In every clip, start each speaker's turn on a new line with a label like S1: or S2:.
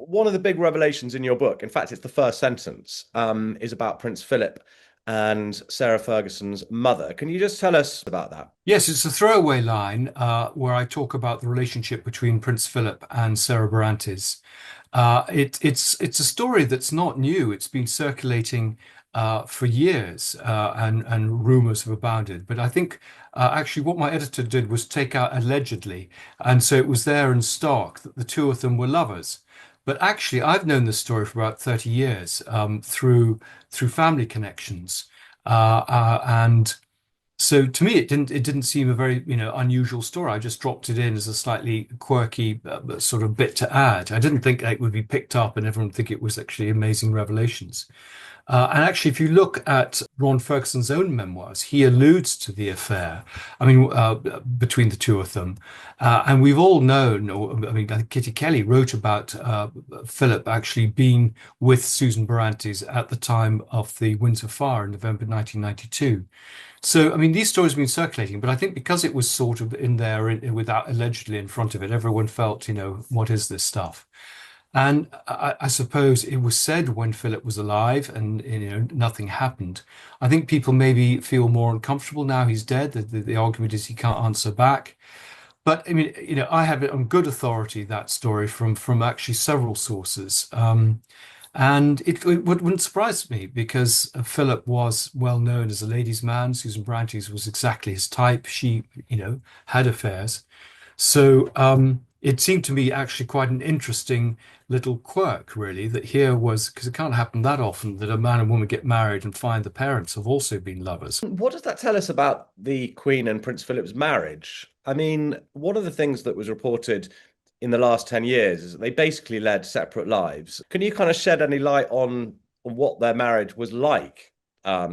S1: one of the big revelations in your book, in fact, it's the first sentence, is about Prince Philip and Sarah Ferguson's mother. Can you just tell us about that?
S2: Yes, it's a throwaway line where I talk about the relationship between Prince Philip and Sarah Barrantes. It's a story that's not new. It's been circulating for years, and rumours have abounded. But I think actually what my editor did was take out allegedly, and so it was there in stark that the two of them were lovers. But actually, I've known this story for about 30 years through family connections, and. So to me, it didn't seem a very, unusual story. I just dropped it in as a slightly quirky sort of bit to add. I didn't think it would be picked up and everyone would think it was actually amazing revelations. And actually, if you look at Ron Ferguson's own memoirs, he alludes to the affair. I mean, between the two of them, and we've all known, or I mean, I think Kitty Kelley wrote about Philip actually being with Susan Barrantes at the time of the Windsor Fire in November 1992. So, I mean, these stories have been circulating, but I think because it was sort of in there without allegedly in front of it, everyone felt, what is this stuff? And I suppose it was said when Philip was alive and, nothing happened. I think people maybe feel more uncomfortable now he's dead. The argument is he can't answer back. But I mean, I have it on good authority, that story from actually several sources. And it wouldn't surprise me because Philip was well known as a ladies' man. Susan Barrantes was exactly his type. She, had affairs. So it seemed to me actually quite an interesting little quirk, really, that here was, because it can't happen that often that a man and woman get married and find the parents have also been lovers.
S1: What does that tell us about the Queen and Prince Philip's marriage? I mean, one of the things that was reported in the last 10 years is that they basically led separate lives. Can you kind of shed any light on what their marriage was like?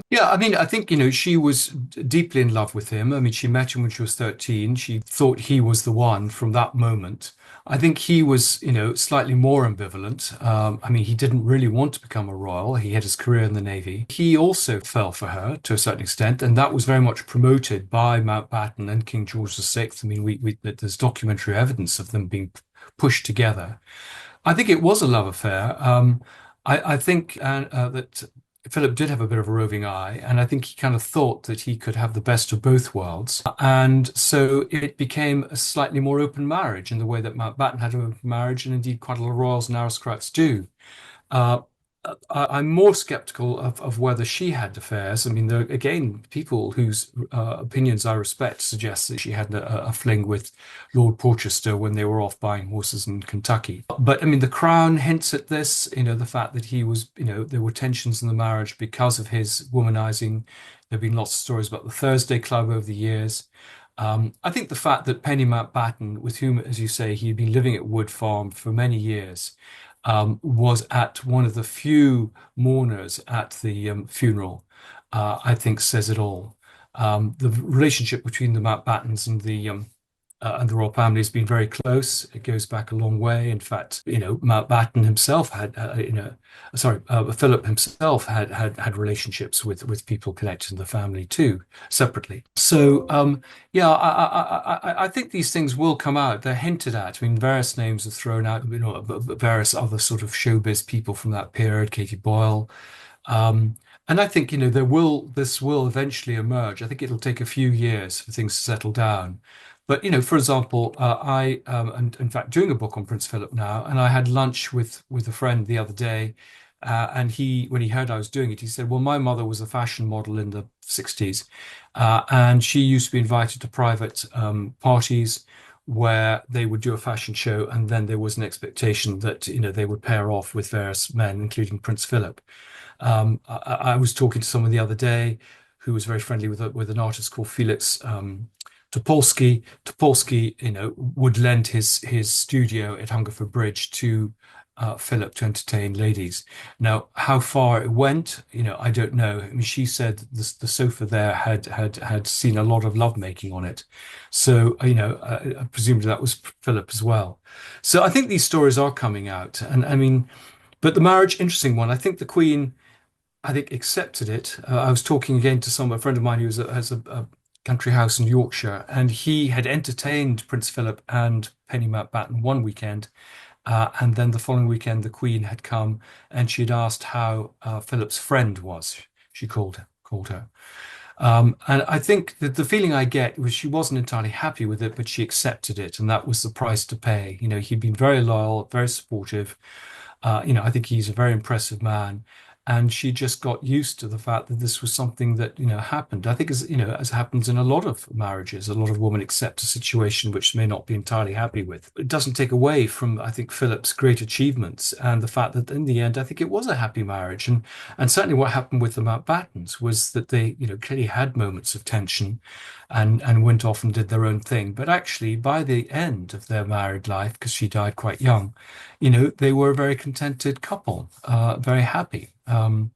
S2: Yeah, I mean, I think, she was deeply in love with him. I mean, she met him when she was 13. She thought he was the one from that moment. I think he was, slightly more ambivalent. I mean, he didn't really want to become a royal. He had his career in the Navy. He also fell for her to a certain extent, and that was very much promoted by Mountbatten and King George VI. I mean, there's documentary evidence of them being pushed together. I think it was a love affair. I think that Philip did have a bit of a roving eye, and I think he kind of thought that he could have the best of both worlds. And so it became a slightly more open marriage in the way that Mountbatten had an open marriage, and indeed quite a lot of royals and aristocrats do. Uh, I'm more skeptical of whether she had affairs. I mean, there are, again, people whose opinions I respect suggest that she had a fling with Lord Porchester when they were off buying horses in Kentucky. But I mean, the Crown hints at this, the fact that he was, there were tensions in the marriage because of his womanizing. There have been lots of stories about the Thursday Club over the years. I think the fact that Penny Mountbatten, with whom, as you say, he had been living at Wood Farm for many years, was at one of the few mourners at the funeral, I think says it all. The relationship between the Mountbattens and the royal family has been very close. It goes back a long way. In fact, Mountbatten himself had, Philip himself had relationships with people connected to the family too, separately. So, yeah, I think these things will come out. They're hinted at. I mean, various names are thrown out. Various other sort of showbiz people from that period, Katie Boyle. And I think, this will eventually emerge. I think it'll take a few years for things to settle down. But, for example, I am in fact doing a book on Prince Philip now, and I had lunch with a friend the other day, and when he heard I was doing it, he said, "Well, my mother was a fashion model in the 60s, and she used to be invited to private parties where they would do a fashion show, and then there was an expectation that they would pair off with various men, including Prince Philip." I was talking to someone the other day who was very friendly with an artist called Felix. Topolsky. Topolsky, would lend his studio at Hungerford Bridge to Philip to entertain ladies. Now, how far it went, I don't know. I mean, she said the sofa there had seen a lot of lovemaking on it. So, presumably that was Philip as well. So I think these stories are coming out, and I mean, but the marriage, interesting one. I think the Queen, I think, accepted it. I was talking again to a friend of mine who has a country house in Yorkshire, and he had entertained Prince Philip and Penny Mountbatten one weekend, And then the following weekend, the Queen had come and she'd asked how Philip's friend was. She called her. And I think that the feeling I get was she wasn't entirely happy with it, but she accepted it, and that was the price to pay. He'd been very loyal, very supportive. I think he's a very impressive man. And she just got used to the fact that this was something that, happened. I think as happens in a lot of marriages, a lot of women accept a situation which they may not be entirely happy with. It doesn't take away from, I think, Philip's great achievements and the fact that in the end, I think it was a happy marriage. And certainly what happened with the Mountbattens was that they, clearly had moments of tension and went off and did their own thing. But actually, by the end of their married life, because she died quite young, they were a very contented couple, very happy.